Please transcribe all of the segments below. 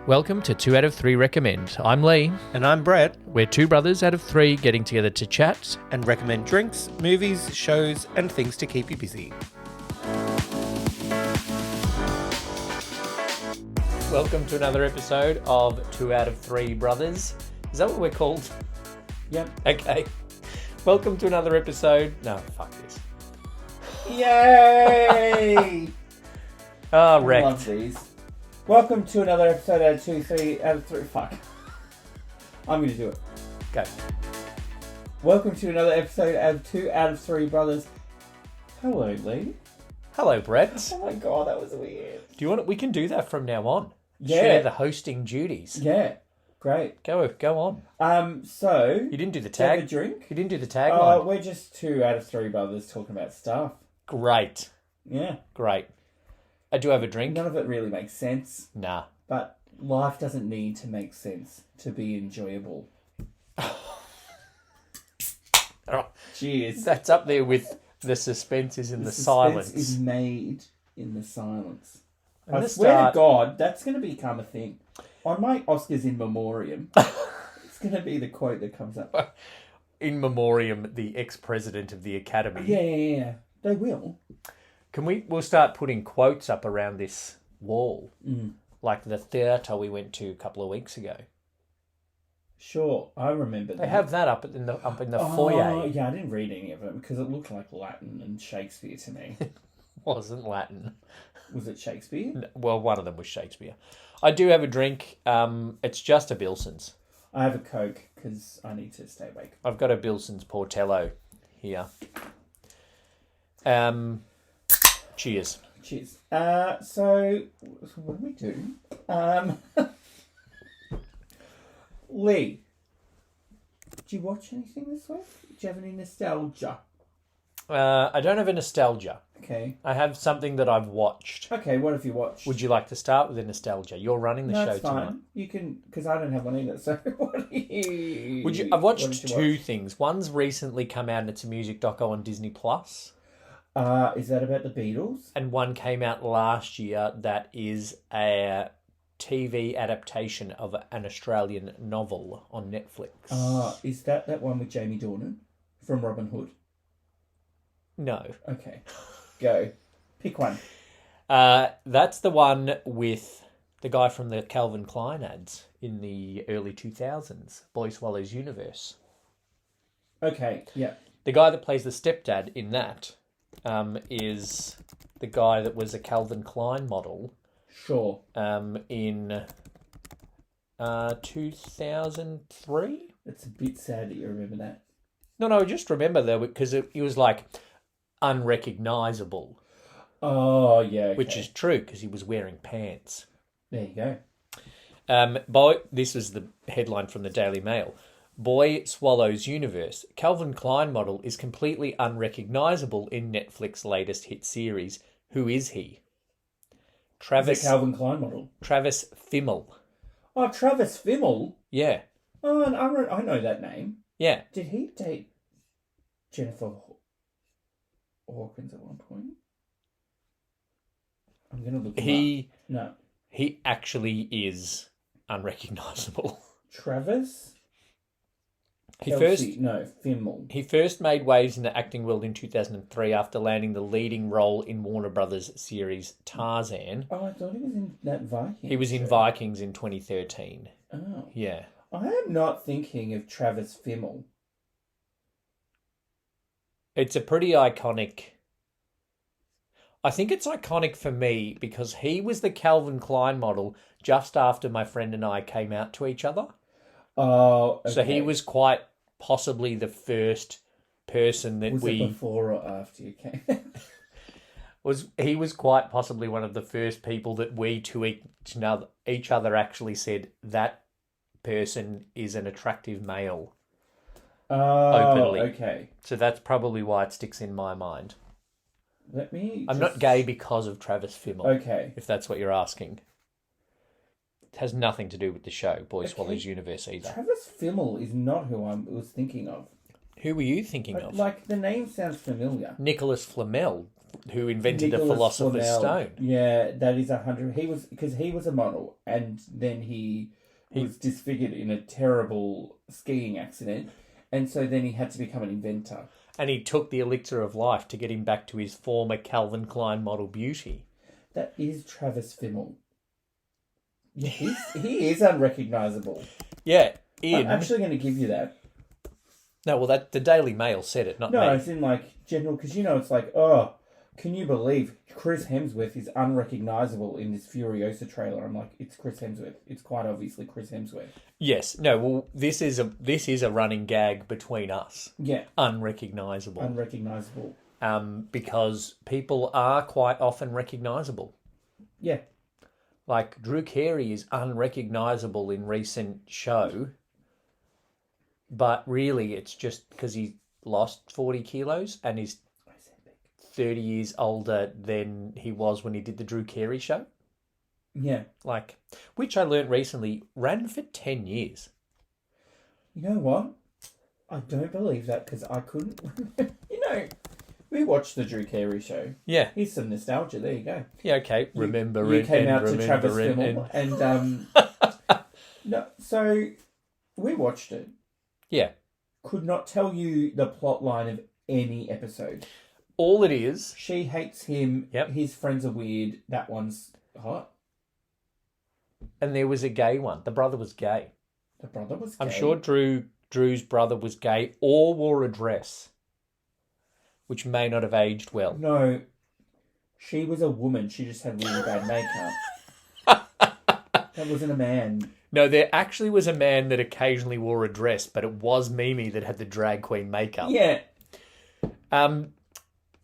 Welcome to 2 out of 3 Recommend. I'm Lee. And I'm Brett, We're two brothers out of three getting together to chat. and recommend drinks, movies, shows, and things to keep you busy. Welcome to another episode of 2 out of 3 Brothers. Is that what we're called? Yep. Okay. Welcome to another episode. No, fuck this. Yay! Ah, I love wrecked. these. Welcome to another episode out of 3 out of 3. Fuck. I'm going to do it. Go. Welcome to another episode out of 2 out of 3 Brothers. Hello, Lee. Hello, Brett. Oh my god, that was weird. Do you want? We can do that from now on. Yeah. Share the hosting duties. Yeah, great. Go on. So, You didn't do the do you have a tag. drink? You didn't do the tagline. We're just 2 out of 3 brothers talking about stuff. Great. Yeah. Great. I do have a drink. None of it really makes sense, Nah. but life doesn't need to make sense to be enjoyable. Oh, Cheers. that's up there with the suspense is in the suspense silence. is made in the silence. And I the swear start- to God, that's going to become a thing. On my Oscars in memoriam, it's going to be the quote that comes up. In memoriam, the ex-president of the Academy. Yeah. They will. We'll start putting quotes up around this wall, Mm. like the theatre we went to a couple of weeks ago. Sure, I remember They have that up in the foyer. Yeah, I didn't read any of them because it looked like Latin and Shakespeare to me. Wasn't Latin. Was it Shakespeare? Well, one of them was Shakespeare. I do have a drink. It's just a Bilson's. I have a Coke because I need to stay awake. I've got a Bilson's Portello here. Cheers. Cheers. So what do we do? Lee, did you watch anything this week? Do you have any nostalgia? I don't have a nostalgia. Okay. I have something that I've watched. Okay, what have you watched? Would you like to start with a nostalgia? You're running the No, show it's fine. tonight. You can, because I don't have one either. So what do you? I've what watched did you two watch? things. One's recently come out and it's a music doco on Disney Plus, Is that about the Beatles? and one came out last year that is a TV adaptation of an Australian novel on Netflix. Is that one with Jamie Dornan from Robin Hood? No. Okay, go. Pick one. That's the one with the guy from the Calvin Klein ads in the early 2000s, Boy Swallows Universe. Okay, yeah. The guy that plays the stepdad in that is the guy that was a Calvin Klein model Sure. in 2003. It's a bit sad that you remember that. No, just remember though, because he was like unrecognizable, Oh, yeah. Okay. which is true because he was wearing pants. There you go. This was the headline from the Daily Mail. Boy Swallows Universe. Calvin Klein model is completely unrecognizable in Netflix latest hit series. Who is he? It's a Calvin Klein model. Travis Fimmel. Oh, Travis Fimmel. Yeah. Oh, and I know that name. Yeah. Did he date Jennifer Hawkins at one point? I'm gonna look him up. No. He actually is unrecognizable. Travis? Fimmel. Fimmel. He first made waves in the acting world in 2003 after landing the leading role in Warner Brothers series Tarzan. Oh, I thought he was in that Vikings. He was in show. Vikings in 2013. Oh. Yeah. I am not thinking of Travis Fimmel. It's a pretty iconic... I think it's iconic for me because he was the Calvin Klein model just after my friend and I came out to each other. Oh, okay. So he was quite possibly the first person that Was it before or after you came? he was quite possibly one of the first people that we to each other actually said that person is an attractive male. Openly. Okay. So that's probably why it sticks in my mind. Let me. I'm not gay because of Travis Fimmel. Okay. If that's what you're asking. It has nothing to do with the show, Boy Okay. Swallows Universe, either. Travis Fimmel is not who I was thinking of. Who were you thinking of? Like, the name sounds familiar. Nicholas Flamel. who invented the Nicholas Philosopher's Flamel. Stone. Yeah, that is 100. Because he was a model, and then he was disfigured in a terrible skiing accident, and so then he had to become an inventor. And he took the elixir of life to get him back to his former Calvin Klein model beauty. That is Travis Fimmel. Yeah, he is unrecognisable. Yeah, I'm actually going to give you that. No, well, that the Daily Mail said it, not No, me. it's in like general, because it's like, oh, can you believe Chris Hemsworth is unrecognisable in this Furiosa trailer? I'm like, it's Chris Hemsworth. It's quite obviously Chris Hemsworth. Yes, no. Well, this is a running gag between us. Yeah, Unrecognisable. unrecognisable. Because people are quite often recognisable. Yeah, Like Drew Carey is unrecognisable in recent show, but really it's just because he lost 40 kilos and is 30 years older than he was when he did the Drew Carey show. yeah. Like, which I learnt recently ran for 10 years. You know what? I don't believe that because I couldn't. We watched the Drew Carey show. Yeah. Here's some nostalgia. There you go. Yeah, okay. Remember you it. came out to remember Travis it, Fimmel and no. So we watched it. Yeah. Could not tell you the plot line of any episode. All it is, She hates him. Yep. His friends are weird. That one's hot. and there was a gay one. The brother was gay. The brother was gay. I'm sure Drew's brother was gay or wore a dress, which may not have aged well. No, she was a woman. She just had really bad makeup. That wasn't a man. No, there actually was a man that occasionally wore a dress, but it was Mimi that had the drag queen makeup. Yeah.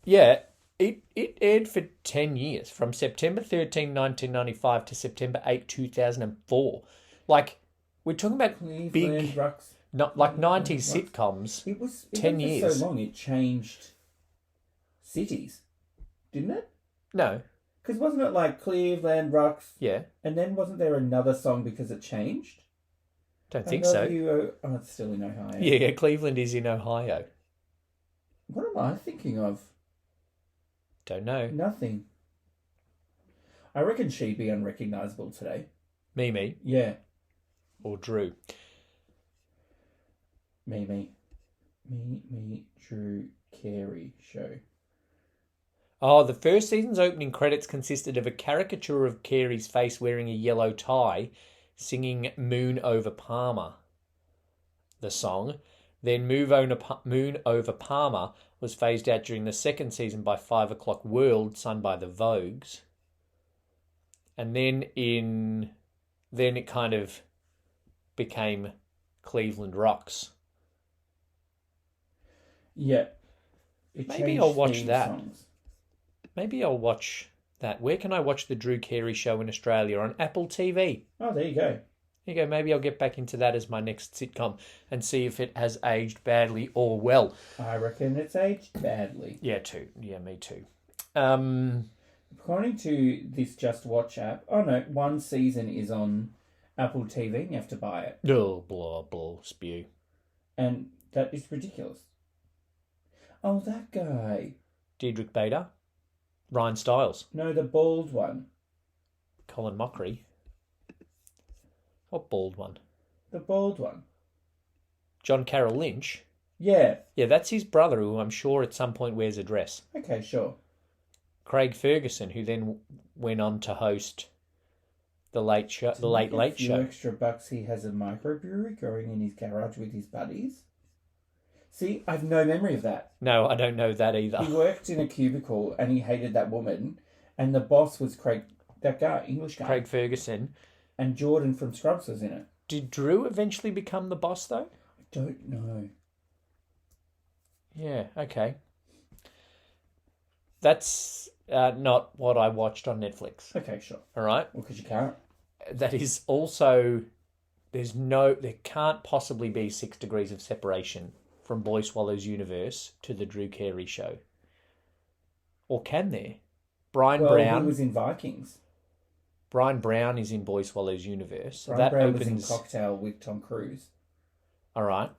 Yeah, it aired for 10 years, from September 13, 1995 to September 8, 2004. Like, we're talking about Cleveland big, Rocks. not like 90s sitcoms. It was 10 went for years. so long. It changed cities, didn't it? No, Because wasn't it like Cleveland Rocks? yeah, And then wasn't there another song because it changed? don't think I so. love you, oh, it's still in Ohio. Yeah, Cleveland is in Ohio. What am I thinking of? Don't know. Nothing. I reckon she'd be unrecognisable today. Mimi Yeah. or Drew. Me, Drew Carey show. Oh, the first season's opening credits consisted of a caricature of Carey's face wearing a yellow tie, singing Moon Over Palmer, the song. Then Moon Over Palmer was phased out during the second season by 5 O'Clock World, sung by the Vogues. And then it kind of became Cleveland Rocks. Yeah. Maybe I'll watch that. Maybe I'll watch that. Where can I watch the Drew Carey show in Australia? On Apple TV. Oh, there you go. There you go. Maybe I'll get back into that as my next sitcom and see if it has aged badly or well. I reckon it's aged badly. Yeah, too. Yeah, me too. According to this Just Watch app, oh no, one season is on Apple TV and you have to buy it. Oh, blah, blah, spew. And that is ridiculous. Oh, that guy. Diedrich Bader. Ryan Stiles. No, the bald one. Colin Mockery. What bald one? The bald one. John Carroll Lynch. Yeah. Yeah, that's his brother, who I'm sure at some point wears a dress. Okay, sure. Craig Ferguson, who then went on to host the Late Show, the Late Late A few Show. extra bucks. He has a microbrewery going in his garage with his buddies. See, I have no memory of that. No, I don't know that either. He worked in a cubicle and he hated that woman, and the boss was Craig, that guy, English guy. Craig Ferguson. And Jordan from Scrubs was in it. Did Drew eventually become the boss, though? I don't know. Yeah, okay. That's not what I watched on Netflix. Okay, sure. All right? Well, because you can't. That is also... There can't possibly be 6 degrees of separation from Boy Swallows universe to the Drew Carey show. Or can there? Brian Well, Brown. he was in Vikings. Brian Brown is in Boy Swallows universe. Brian Brown was in Cocktail with Tom Cruise. All right.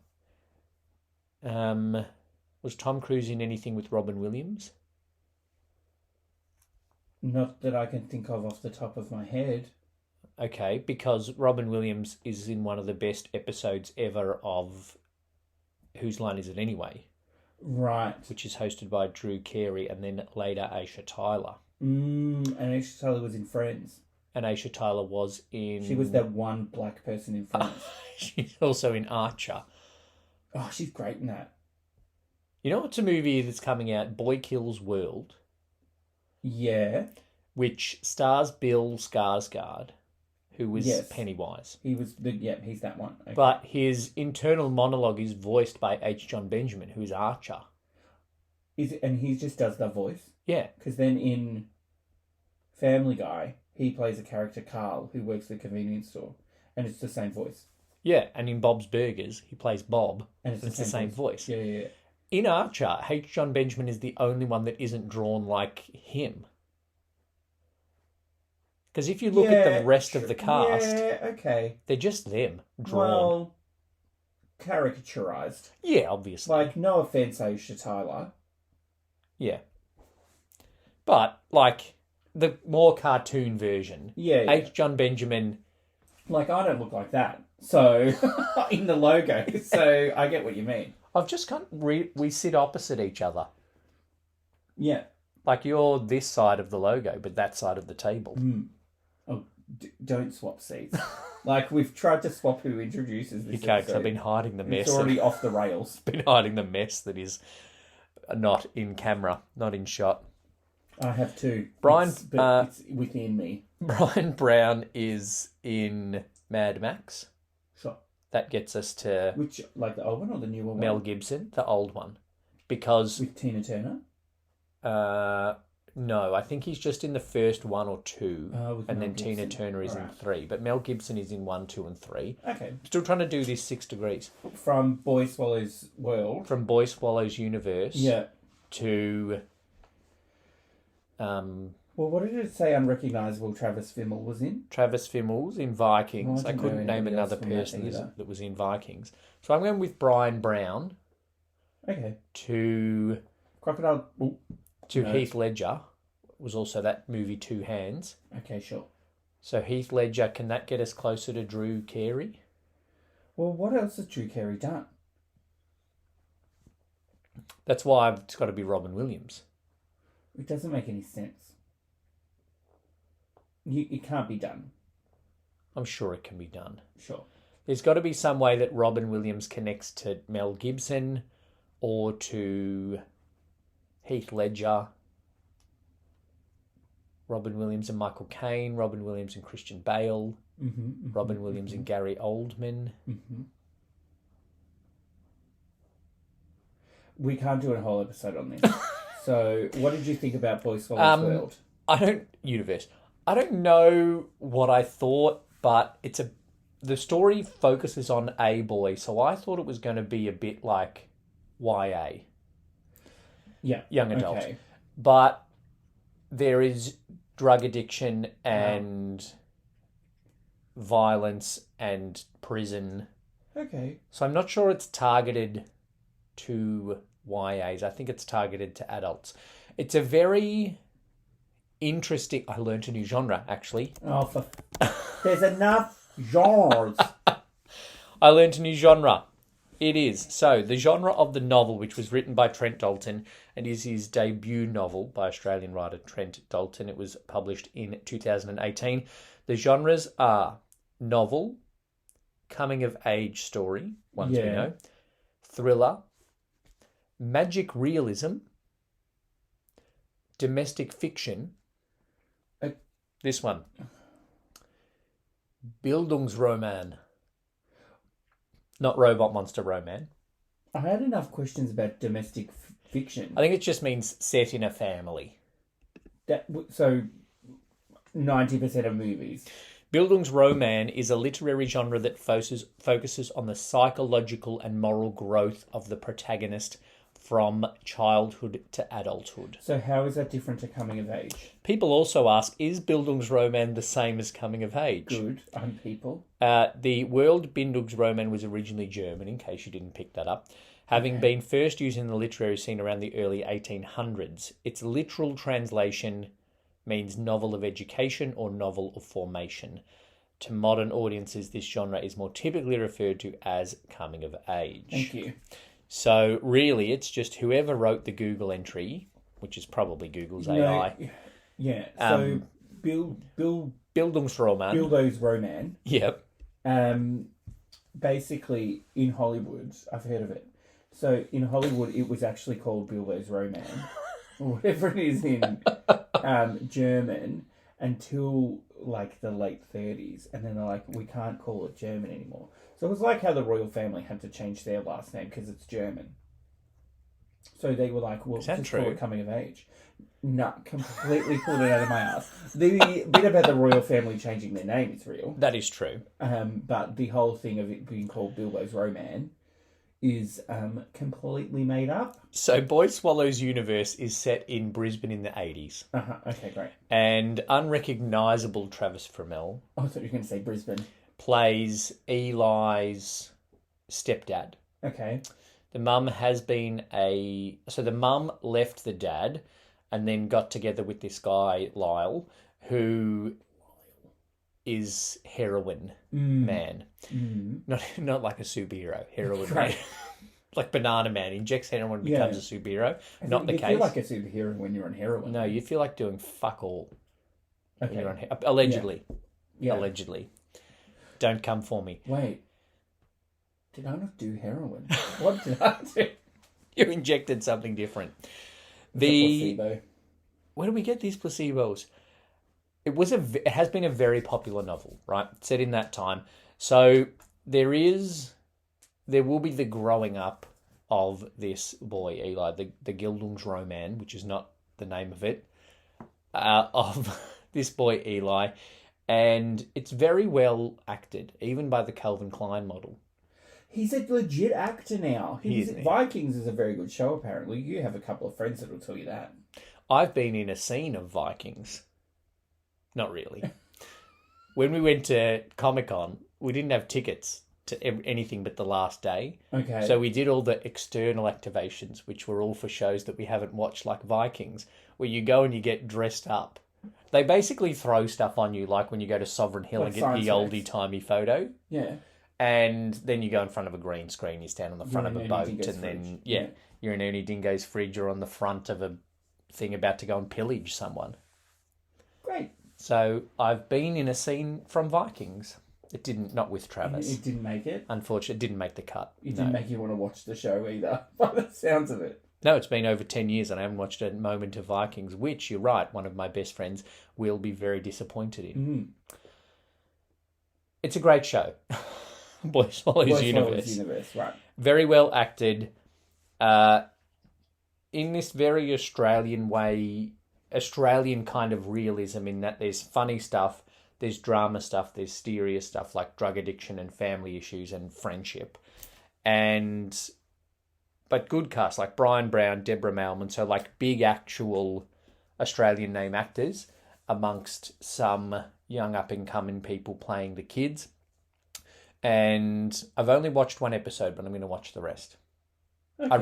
Was Tom Cruise in anything with Robin Williams? Not that I can think of off the top of my head. Okay, because Robin Williams is in one of the best episodes ever of Whose Line Is It Anyway? Right. Which is hosted by Drew Carey and then later Aisha Tyler. And Aisha Tyler was in Friends. And Aisha Tyler was in... She was that one black person in Friends. She's also in Archer. Oh, she's great in that. You know what's a movie that's coming out? Boy Kills World. Yeah. Which stars Bill Skarsgård, who was Yes. Pennywise. He's that one. Okay. But his internal monologue is voiced by H. John Benjamin, who's Archer. And he just does the voice? Yeah. Because then in Family Guy, he plays a character, Carl, who works at a convenience store. And it's the same voice. Yeah, and in Bob's Burgers, he plays Bob. And it's the same voice. Yeah. In Archer, H. John Benjamin is the only one that isn't drawn like him. Because if you look at the rest of the cast, okay. they're just them drawn. Well, caricaturized. Yeah, obviously. Like, no offense, Aisha Tyler. Yeah. But, like, the more cartoon version, Yeah. H. John Benjamin... Like, I don't look like that. So, in the logo. So, I get what you mean. I've just we sit opposite each other. Yeah. Like, you're this side of the logo, but that side of the table. Oh, don't swap seats. Like, we've tried to swap who introduces this. You can't, because episode. I've been hiding the mess. It's already off the rails. Been hiding the mess that is not in camera, not in shot. I have two. Brian, It's within me. Brian Brown is in Mad Max. Sure. That gets us to Which, like the old one or the newer one? Mel Gibson, the old one. Because... With Tina Turner? No, I think he's just in the first one or two. With and Mel then Tina Gibson. Turner is in Alright. 3. But Mel Gibson is in 1, 2 and 3. Okay. Still trying to do this 6 Degrees. From Boy Swallows World. From Boy Swallows Universe Yeah. to... Well, what did it say unrecognisable Travis Fimmel was in? Travis Fimmels in Vikings. Oh, I I don't couldn't know name anybody another else from that person either. that was in Vikings. So I'm going with Brian Brown Okay. to Crocodile... Oh, no. Heath Ledger. Was also that movie Two Hands. Okay, sure. So Heath Ledger, can that get us closer to Drew Carey? Well, what else has Drew Carey done? That's why it's got to be Robin Williams. It doesn't make any sense. It can't be done. I'm sure it can be done. Sure. There's got to be some way that Robin Williams connects to Mel Gibson or to Heath Ledger. Robin Williams and Michael Caine, Robin Williams and Christian Bale, Robin Williams and Gary Oldman. We can't do a whole episode on this. So, what did you think about Boy Swallows World? I don't know what I thought, but the story focuses on a boy, so I thought it was going to be a bit like YA. Yeah. Young adult. Okay. But there is drug addiction and violence and prison. Okay. So I'm not sure it's targeted to YAs. I think it's targeted to adults. It's a very interesting... I learned a new genre, actually. Oh, there's enough genres. I learned a new genre. It is. So, the genre of the novel, which was written by Trent Dalton and is his debut novel by Australian writer Trent Dalton. It was published in 2018. The genres are novel, coming-of-age story, ones we know, thriller, magic realism, domestic fiction, this one, Bildungsroman. Not Robot Monster Roman. I had enough questions about domestic fiction. I think it just means set in a family. So, 90% of movies. Bildungsroman is a literary genre that focuses on the psychological and moral growth of the protagonist from childhood to adulthood. So how is that different to coming of age? People also ask, is Bildungsroman the same as coming of age? Good. People. The word Bildungsroman was originally German, in case you didn't pick that up. Having been first used in the literary scene around the early 1800s, its literal translation means novel of education or novel of formation. To modern audiences, this genre is more typically referred to as coming of age. Thank you. So really, it's just whoever wrote the Google entry, which is probably Google's AI. Yeah. So Bildungsroman. Bilbo's Roman. Yep. Basically, in Hollywood, I've heard of it. So in Hollywood, it was actually called Bilbo's Roman, or whatever it is in German, until like the late 30s, and then they're like, we can't call it German anymore. So it was like how the royal family had to change their last name because it's German. So they were like, well, just call it coming of age. No, completely pulled it out of my ass. The bit about the royal family changing their name is real. That is true. But the whole thing of it being called Bilbo's Roman is completely made up. So Boy Swallows universe is set in Brisbane in the 80s. Okay, great. And unrecognisable Travis Fimmel I thought you were going to say Brisbane. plays Eli's stepdad. Okay. The mum has been So the mum left the dad and then got together with this guy, Lyle, who is heroin man. Not like a superhero, heroin man. Like Banana Man, injects heroin, becomes a superhero. Not the case. You feel like a superhero when you're on heroin. No, you feel like doing fuck all. Okay. When you're on allegedly. Yeah. Allegedly. Don't come for me. Wait. Did I not do heroin? What did I do? You injected something different. Placebo. Where do we get these placebos? It has been a very popular novel, right? Set in that time. So there will be the growing up of this boy, Eli, the Bildungsroman, which is not the name of it, of this boy, Eli. And it's very well acted, even by the Calvin Klein model. He's a legit actor now. He is. Vikings is a very good show, apparently. You have a couple of friends that will tell you that. I've been in a scene of Vikings. Not really. When we went to Comic-Con, we didn't have tickets to anything but the last day. Okay. So we did all the external activations, which were all for shows that we haven't watched, like Vikings, where you go and you get dressed up. They basically throw stuff on you, like when you go to Sovereign Hill and get the oldie-timey photo. Yeah. And then you go in front of a green screen, you stand on the front of a boat, and then, you're in Ernie Dingo's fridge or on the front of a thing about to go and pillage someone. Great. So I've been in a scene from Vikings. It didn't, not with Travis. It didn't make it? Unfortunately, it didn't make the cut. It didn't make you want to watch the show either, by the sounds of it. No, it's been over 10 years and I haven't watched a moment of Vikings, which, you're right, one of my best friends will be very disappointed in. It's a great show. Boy Swallows Universe. Right. Very well acted. In this very Australian way, Australian kind of realism, in that there's funny stuff, there's drama stuff, there's serious stuff like drug addiction and family issues and friendship. But good cast, like Brian Brown, Deborah Mailman, so like big actual Australian name actors amongst some young up-and-coming people playing the kids. And I've only watched one episode, but I'm going to watch the rest. Okay, I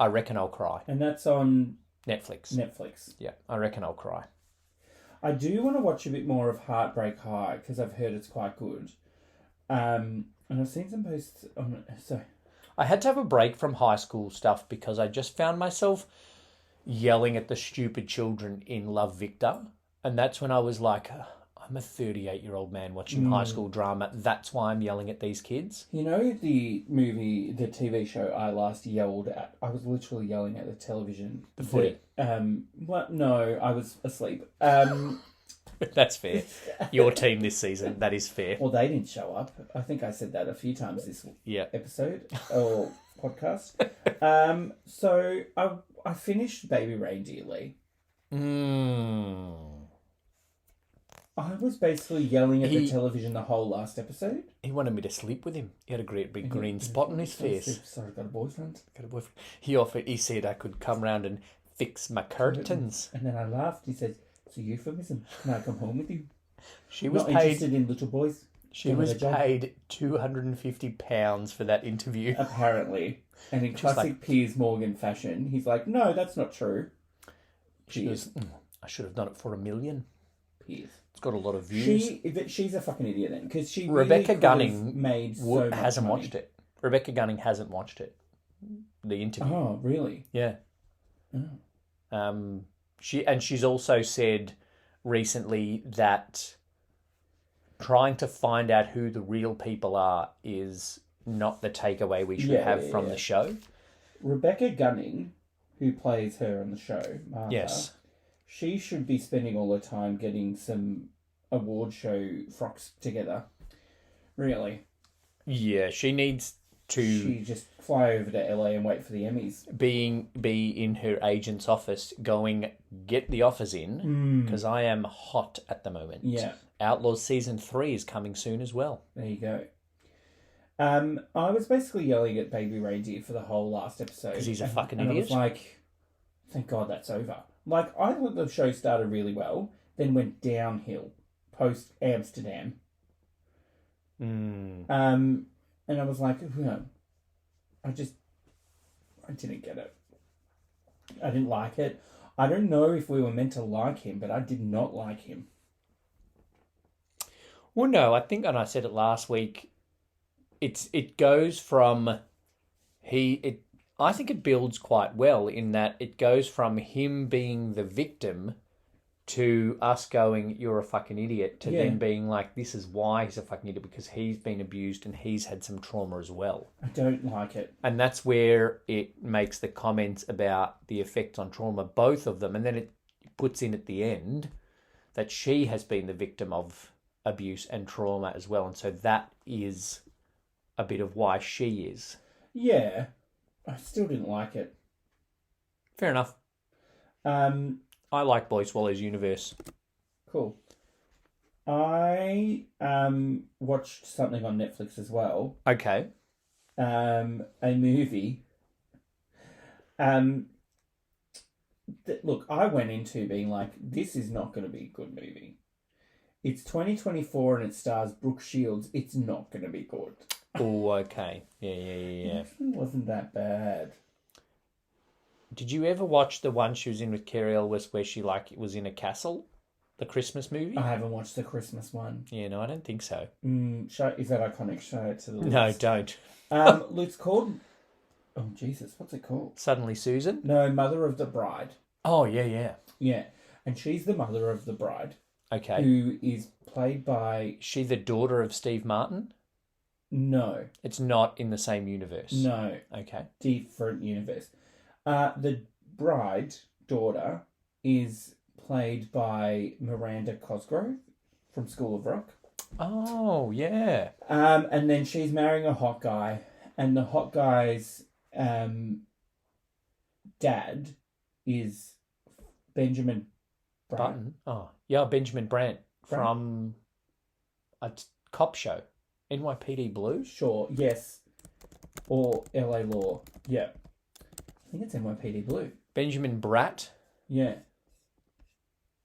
reckon I'll cry. And that's on Netflix. Yeah, I reckon I'll cry. I do want to watch a bit more of Heartbreak High because I've heard it's quite good. And I've seen some posts on it. So I had to have a break from high school stuff because I just found myself yelling at the stupid children in Love, Victor. And that's when I was like, I'm a 38-year-old man watching high school drama. That's why I'm yelling at these kids. You know the TV show I last yelled at? I was literally yelling at the television. The footy. No, I was asleep. That's fair. Your team this season, that is fair. Well, they didn't show up. I think I said that a few times this episode or podcast. So I finished Baby Reindeer Lee. I was basically yelling at the television the whole last episode. He wanted me to sleep with him. He had a great big green spot on his face. Sorry, got a boyfriend. He said I could come round and fix my curtains. And then I laughed. He said, "It's a euphemism. Can I come home with you?" She was not interested in little boys. She was paid £250 for that interview. Apparently. And in classic Piers Morgan fashion, he's like, "No, that's not true." She goes, I should have done it for 1 million. Pierce. It's got a lot of views. She's a fucking idiot then, because she Rebecca really Gunning made so much hasn't money. watched it. Rebecca Gunning hasn't watched it. The interview. Oh, really? Yeah. Oh. She's also said recently that trying to find out who the real people are is not the takeaway we should have from the show. Rebecca Gunning, who plays her on the show, Martha, Yes. she should be spending all her time getting some award show frocks together. Really. Yeah, she needs to She just fly over to LA and wait for the Emmys. be in her agent's office going, get the offers in, because I am hot at the moment. Yeah. Outlaws Season 3 is coming soon as well. There you go. I was basically yelling at Baby Reindeer for the whole last episode. Because he's a fucking and idiot. I was like, thank God that's over. Like, I thought the show started really well, then went downhill post Amsterdam. And I was like, I didn't get it. I didn't like it. I don't know if we were meant to like him, but I did not like him. Well, no, I think, and I said it last week, it goes from I think it builds quite well in that it goes from him being the victim to us going, you're a fucking idiot, to then being like, this is why he's a fucking idiot, because he's been abused and he's had some trauma as well. I don't like it. And that's where it makes the comments about the effects on trauma, both of them, and then it puts in at the end that she has been the victim of abuse and trauma as well. And so that is a bit of why she is. Yeah. I still didn't like it. Fair enough. I like Boy Swallows Universe. Cool. I watched something on Netflix as well. Okay. A movie. Look, I went into being like, this is not going to be a good movie. It's 2024 and it stars Brooke Shields. It's not going to be good. Oh, okay. Yeah. It actually wasn't that bad. Did you ever watch the one she was in with Carrie Elwes where she was in a castle? The Christmas movie? I haven't watched the Christmas one. Yeah, no, I don't think so. Is that iconic? Show it to the list. No, don't. It's called... Oh, Jesus. What's it called? Suddenly Susan? No, Mother of the Bride. Oh, yeah. Yeah. And she's the mother of the bride. Okay. Who is played by... Is she the daughter of Steve Martin? No. It's not in the same universe. No. Okay. Different universe. The bride, daughter, is played by Miranda Cosgrove from School of Rock. Oh, yeah. And then she's marrying a hot guy, and the hot guy's dad is Benjamin Button. Oh, yeah, Benjamin Brandt from a cop show. NYPD Blue? Sure, yes. Or LA Law. Yeah. I think it's NYPD Blue. Benjamin Bratt. Yeah.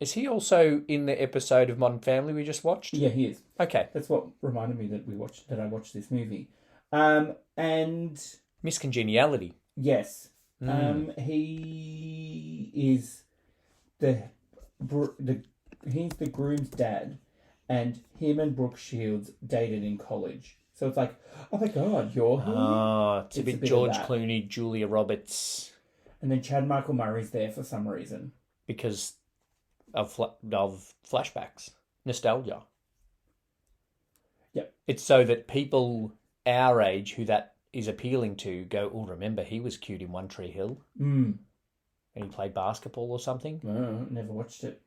Is he also in the episode of Modern Family we just watched? Yeah, he is. Okay. That's what reminded me that I watched this movie. And Miss Congeniality. yes. He is he's the groom's dad, and him and Brooke Shields dated in college. So it's like, oh my God, you're here? Oh, it's a bit of George that. Clooney, Julia Roberts, And then Chad Michael Murray's there for some reason. because of flashbacks, nostalgia. Yep. It's so that people our age who that is appealing to go, oh, remember he was cute in One Tree Hill and he played basketball or something. Oh, never watched it.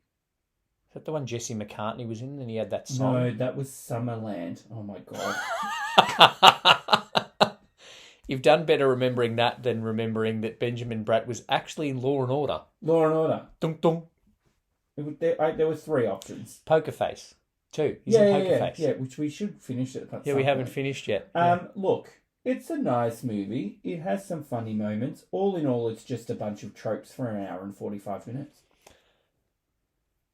Is that the one Jesse McCartney was in and he had that song? No, that was Summerland. Oh my God. You've done better remembering that than remembering that Benjamin Bratt was actually in Law and Order. Law and Order. Dun dun. There were 3 options. Poker Face. 2. He's in Poker Face. Yeah, which we should finish it. Yeah, we haven't finished yet. Look, it's a nice movie. It has some funny moments. All in all, it's just a bunch of tropes for an hour and 45 minutes.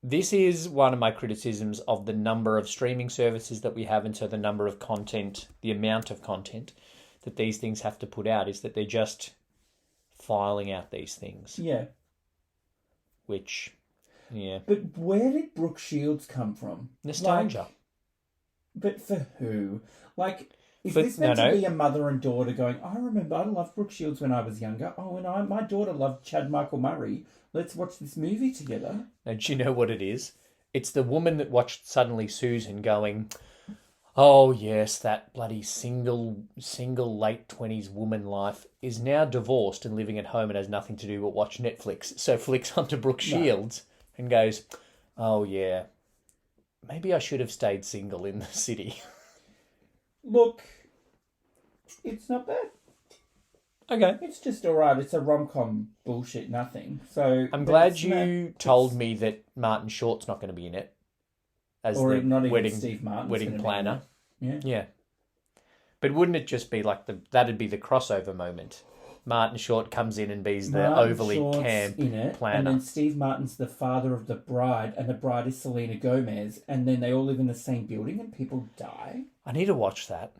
This is one of my criticisms of the number of streaming services that we have, and so the number of content, the amount of content that these things have to put out, is that they're just filing out these things. Yeah. Which... Yeah. But where did Brooke Shields come from? Nostalgia. Like, but for who? Like, is For- this meant no. to be a mother and daughter going, I remember I loved Brooke Shields when I was younger. Oh, and my daughter loved Chad Michael Murray. Let's watch this movie together. Now, do you know what it is? It's the woman that watched Suddenly Susan going, oh, yes, that bloody single late 20s woman life is now divorced and living at home and has nothing to do but watch Netflix. So flicks onto Brooke Shields and goes, oh, yeah, maybe I should have stayed single in the city. Look, it's not bad. Okay. It's just alright. It's a rom-com bullshit nothing. So I'm but glad it's you told me that Martin Short's not going to be in it as or the not even wedding Steve Martin's wedding gonna be planner. in it. Yeah. But wouldn't it just be like that'd be the crossover moment? Martin Short comes in and be the Martin overly Short's camp in it, planner. and then Steve Martin's the father of the bride, and the bride is Selena Gomez, and then they all live in the same building, and people die. I need to watch that.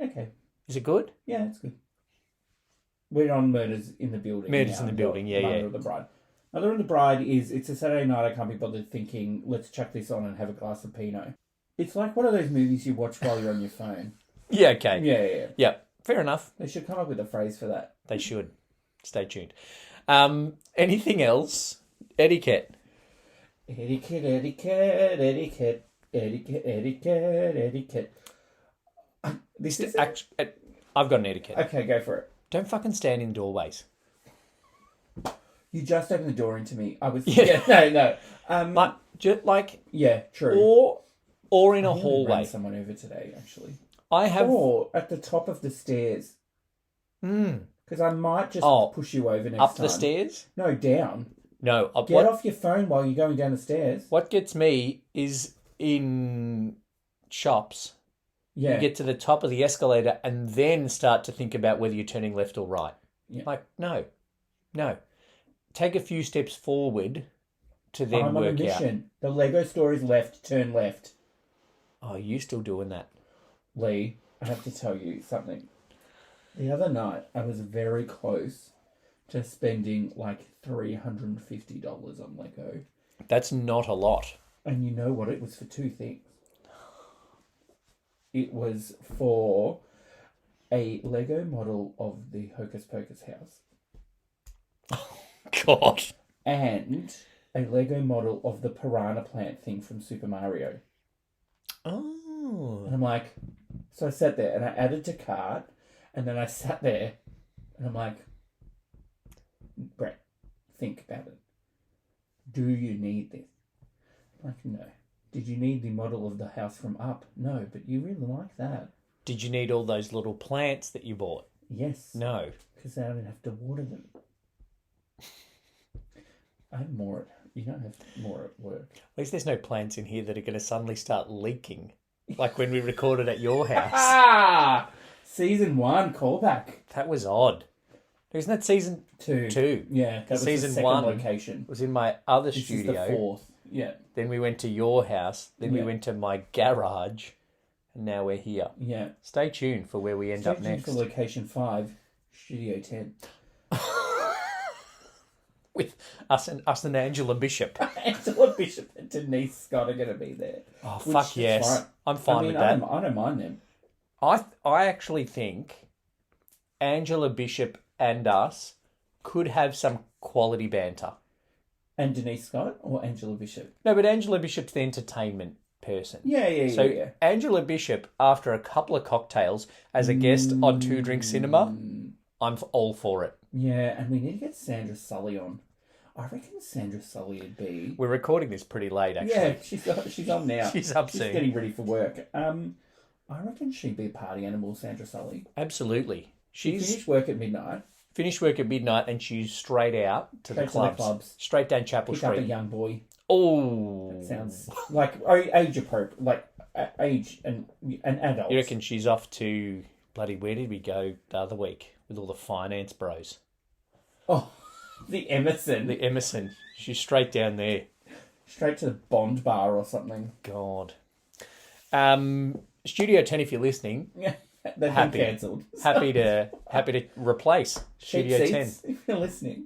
Okay, Is it good? yeah, it's good. We're on Murders in the Building. Murders now, in the not Building, yeah, Mother yeah. of the Bride. Mother of the Bride it's a Saturday night. I can't be bothered thinking, let's chuck this on and have a glass of Pinot. It's like one of those movies you watch while you're on your phone. Yeah, okay. Yeah. Yeah, fair enough. They should come up with a phrase for that. They should. Stay tuned. Anything else? Etiquette. Etiquette, etiquette, etiquette, etiquette, etiquette, etiquette. This is it? I've got an etiquette. Okay, go for it. Don't fucking stand in doorways. You just opened the door into me. I was Yeah. no. Like Yeah, true. or in a I nearly hallway. ran someone over today, actually. I have. Or at the top of the stairs, because I might just Oh, push you over next up time. the stairs. No, down. No, Get off your phone while you're going down the stairs. What gets me is in shops. Yeah. You get to the top of the escalator and then start to think about whether you're turning left or right. Yeah. Like, no. Take a few steps forward to then I'm on a work out. mission. The Lego store is left. Turn left. Oh, you still doing that? Lee, I have to tell you something. The other night, I was very close to spending like $350 on Lego. That's not a lot. And you know what? It was for two things. It was for a Lego model of the Hocus Pocus house God. and a Lego model of the piranha plant thing from Super Mario. Oh. And I'm like, so I sat there and I added to cart, and then I sat there and I'm like, Brett, think about it. Do you need this? I'm like, no. Did you need the model of the house from Up? No, but you really like that. Did you need all those little plants that you bought? Yes. No. Because I don't have to water them. I have more. You don't have more at work. At least there's no plants in here that are going to suddenly start leaking. Like when we recorded at your house. Ah! Season 1 callback. That was odd. Isn't that season 2? Yeah, that was Season the second 1 location. was in my other This studio. is the 4th. Yeah. Then we went to your house. Then we Yeah. went to my garage. And now we're here. Yeah. Stay tuned for where we end Stay up tuned next. for location 5, Studio 10. With us and Angela Bishop. Angela Bishop and Denise Scott are going to be there. Oh, Which fuck is yes. fine. I'm fine with that. I don't mind them. I actually think Angela Bishop and us could have some quality banter. And Denise Scott or Angela Bishop? No, but Angela Bishop's the entertainment person. Yeah. So Angela Bishop, after a couple of cocktails as a guest on Two Drink Cinema, I'm all for it. Yeah, and we need to get Sandra Sully on. I reckon Sandra Sully would be... We're recording this pretty late, actually. Yeah, she's on now. She's up She's soon. getting ready for work. I reckon she'd be a party animal, Sandra Sully. Absolutely. She She's finished work at midnight. finished work at midnight and she's straight out to the clubs. Straight down Chapel Pick up a Street. young boy. Oh. That sounds like age appropriate, like age and adults. You reckon she's off to bloody where did we go the other week with all the finance bros? Oh, the Emerson. The Emerson. She's straight down there. Straight to the Bond Bar or something. God. Studio 10, if you're listening, Yeah, they've Happy. been cancelled. happy to replace Cheap Studio 10. seats, if you're listening.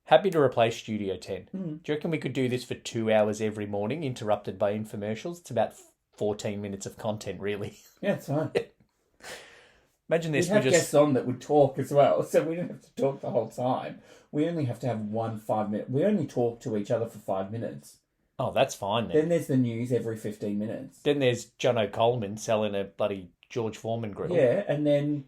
Happy to replace Studio 10. Do you reckon we could do this for 2 hours every morning, interrupted by infomercials? It's about 14 minutes of content, really. Yeah, it's fine. Imagine We this. have guests on that would talk as well, so we don't have to talk the whole time. We only have to have 5 minute. We only talk to each other for 5 minutes. Oh, that's fine then. Then there's the news every 15 minutes. Then there's John O'Coleman selling a bloody George Foreman grill. Yeah, and then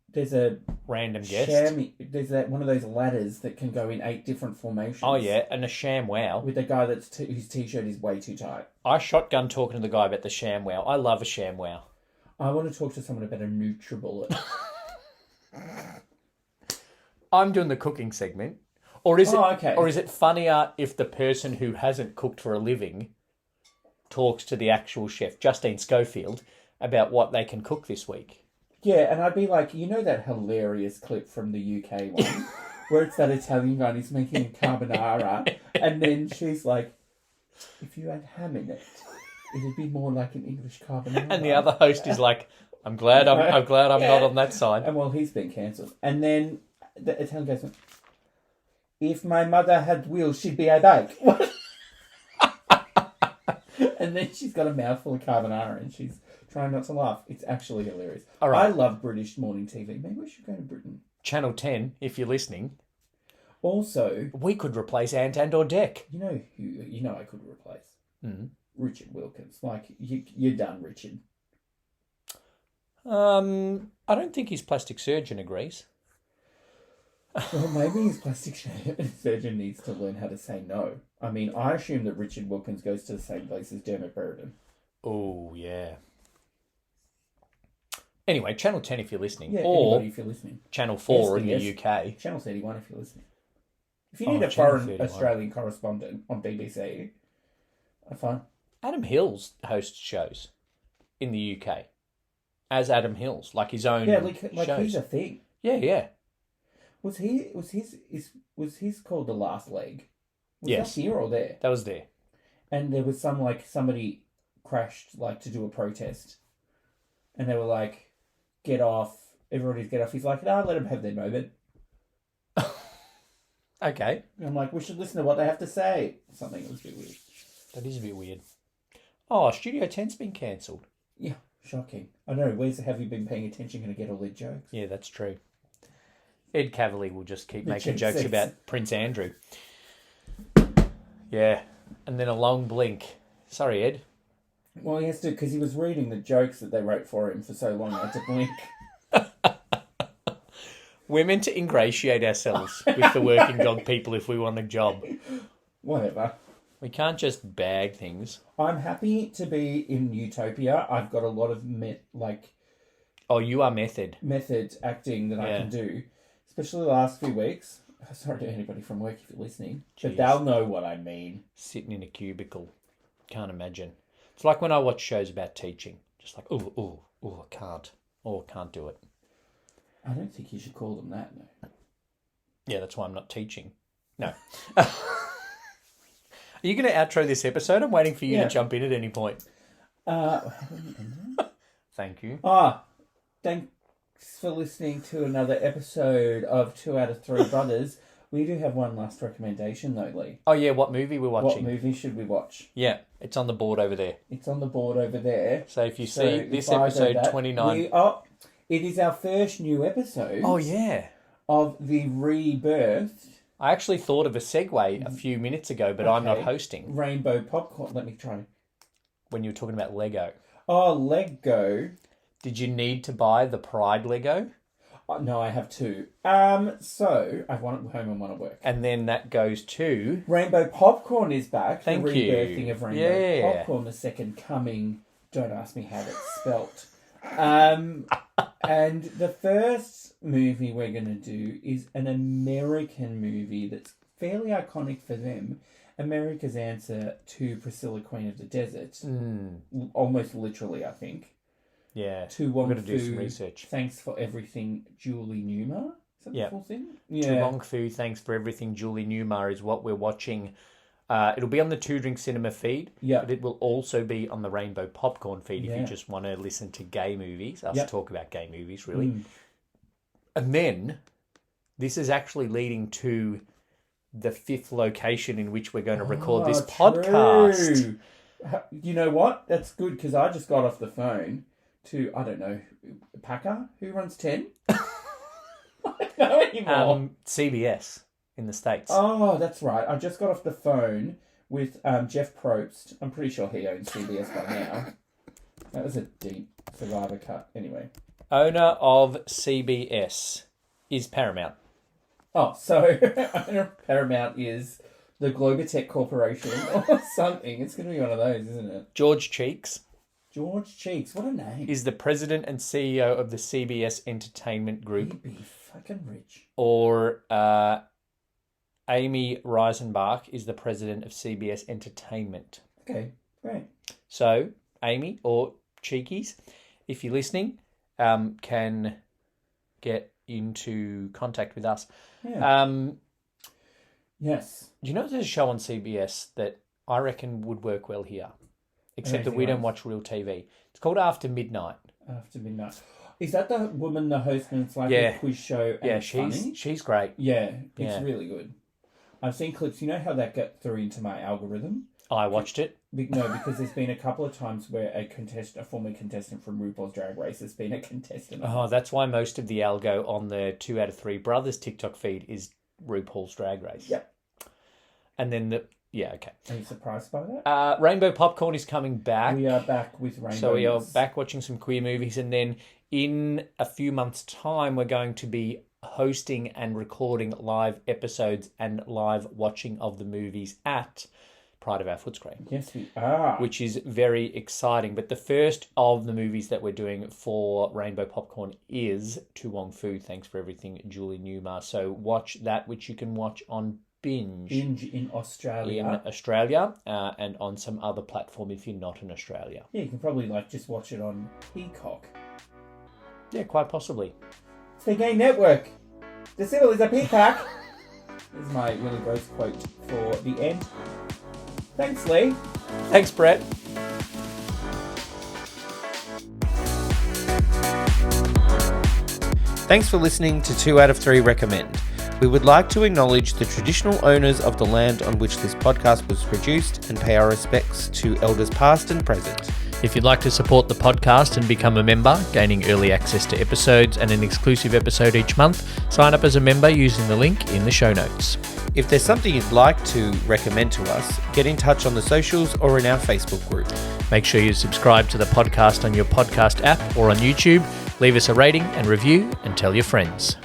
there's a Random guest. there's one of those ladders that can go in 8 different formations. Oh, yeah, and a sham wow. With a guy whose t-shirt is way too tight. I shotgun talking to the guy about the sham wow. I love a sham wow. I want to talk to someone about a NutriBullet. I'm doing the cooking segment. Or is okay. Or is it funnier if the person who hasn't cooked for a living talks to the actual chef, Justine Schofield, about what they can cook this week? Yeah, and I'd be like, you know that hilarious clip from the UK one where it's that Italian guy and he's making a carbonara and then she's like, if you had ham in it, it'd be more like an English carbonara. And the other host is like, I'm glad I'm not on that side. And well, he's been cancelled. And then the Italian guy went, if my mother had wheels, she'd be a bike. And then she's got a mouthful of carbonara and she's trying not to laugh. It's actually hilarious. All right. I love British morning TV. Maybe we should go to Britain. Channel 10, if you're listening. Also, We could replace Ant and or Deck. you know who I could replace? Mm. Richard Wilkins. Like, you're done, Richard. I don't think his plastic surgeon agrees. Well, maybe his plastic surgeon needs to learn how to say no. I mean, I assume that Richard Wilkins goes to the same place as Dermot Brereton. Oh, yeah. Anyway, Channel 10 if you're listening. Yeah, or anybody if you're listening. Channel 4 in Yes, the UK. Channel 31 if you're listening. If you need a Channel foreign 31. Australian correspondent on BBC, fine. Adam Hills hosts shows in the UK. As Adam Hills, like his own Yeah, like shows. he's a thing. Yeah. Was his called The Last Leg? Was Yes. that here or there? That was there. And there was some, like, somebody crashed, like, to do a protest. And they were like, get off. Everybody's get off. He's like, no, let them have their moment. Okay. And I'm like, we should listen to what they have to say. Something that was a bit weird. That is a bit weird. Oh, Studio 10's been cancelled. Yeah, shocking. I know, have you been paying attention going to get all their jokes? Yeah, that's true. Ed Cavalier will just keep The making Gen jokes Zs. about Prince Andrew. Yeah. And then a long blink. Sorry, Ed. Well, he has to, because he was reading the jokes that they wrote for him for so long, I had to blink. We're meant to ingratiate ourselves with the working dog people if we want a job. Whatever. We can't just bag things. I'm happy to be in Utopia. I've got a lot of Oh, you are method. method acting that I Yeah. can do, especially the last few weeks. Sorry to anybody from work if you're listening, but Jeez. they'll know what I mean. Sitting in a cubicle. Can't imagine. It's like when I watch shows about teaching. Just like, oh, I can't. Oh, I can't do it. I don't think you should call them that, no. Yeah, that's why I'm not teaching. No. Are you going to outro this episode? I'm waiting for you Yeah. to jump in at any point. Thank you. Thanks for listening to another episode of 2 out of 3 Brothers. We do have one last recommendation, though, Lee. Oh, yeah, what movie we're watching? What movie should we watch? Yeah, it's on the board over there. It's on the board over there. So if you So see if this I go episode that, 29... it is our first new episode Oh, yeah. of the rebirthed I actually thought of a segue a few minutes ago, but I'm not Okay. hosting. Rainbow Popcorn. Let me try. When you were talking about Lego. Oh, Lego. Did you need to buy the Pride Lego? No, I have 2. So I have one at home and one at work. And then that goes to... Rainbow Popcorn is back. Thank the you. rebirthing of Rainbow Yeah. Popcorn, the second coming. Don't ask me how that's spelt. And the first movie we're going to do is an American movie that's fairly iconic for them. America's answer to Priscilla, Queen of the Desert. Almost literally, I think. Yeah, To we're Wong going to do Fu, some research. Thanks for Everything, Julie Newmar. Is that Yeah. the full thing? To Wong Fu, Thanks for Everything, Julie Newmar is what we're watching. It'll be on the Two Drink Cinema feed, Yeah. but it will also be on the Rainbow Popcorn feed if Yeah. you just want to listen to gay movies. Us Yep. talk about gay movies, really. Mm. And then this is actually leading to the 5th location in which we're going to record this podcast. True. You know what? That's good because I just got off the phone to, I don't know, Packer? Who runs 10? I don't know anymore. CBS in the States. Oh, that's right. I just got off the phone with Jeff Probst. I'm pretty sure he owns CBS by now. That was a deep Survivor cut. Anyway. Owner of CBS is Paramount. Oh, so owner of Paramount is the Globotech Corporation or something. It's going to be one of those, isn't it? George Cheeks. George Cheeks. What a name. Is the president and CEO of the CBS Entertainment Group. He'd be fucking rich. Or Amy Reisenbach is the president of CBS Entertainment. Okay, great. So, Amy or Cheekies, if you're listening, can get into contact with us. Yeah. Yes. You know there's a show on CBS that I reckon would work well here, except that we don't watch real TV. It's called After Midnight. After Midnight. Is that the woman, the host, and it's like a quiz show? And she's great. Yeah, it's really good. I've seen clips. You know how that got through into my algorithm? I watched it. No, because there's been a couple of times where a former contestant from RuPaul's Drag Race has been a contestant. Oh, that's why most of the algo on the 2 out of 3 Brothers TikTok feed is RuPaul's Drag Race. Yep. And then okay. Are you surprised by that? Rainbow Popcorn is coming back. We are back with Rainbow. So we are back watching some queer movies, and then in a few months' time, we're going to be hosting and recording live episodes and live watching of the movies at Pride of Our Footscreen. Yes, we are. Which is very exciting. But the first of the movies that we're doing for Rainbow Popcorn is To Wong Fu, Thanks for Everything, Julie Newmar. So watch that, which you can watch on Binge in Australia. And on some other platform if you're not in Australia. Yeah, you can probably just watch it on Peacock. Yeah, quite possibly. It's the Gay Network. The symbol is a peacock. This is my really gross quote for the end. Thanks, Lee. Thanks, Brett. Thanks for listening to 2 out of 3 Recommend. We would like to acknowledge the traditional owners of the land on which this podcast was produced and pay our respects to elders past and present. If you'd like to support the podcast and become a member, gaining early access to episodes and an exclusive episode each month, sign up as a member using the link in the show notes. If there's something you'd like to recommend to us, get in touch on the socials or in our Facebook group. Make sure you subscribe to the podcast on your podcast app or on YouTube. Leave us a rating and review and tell your friends.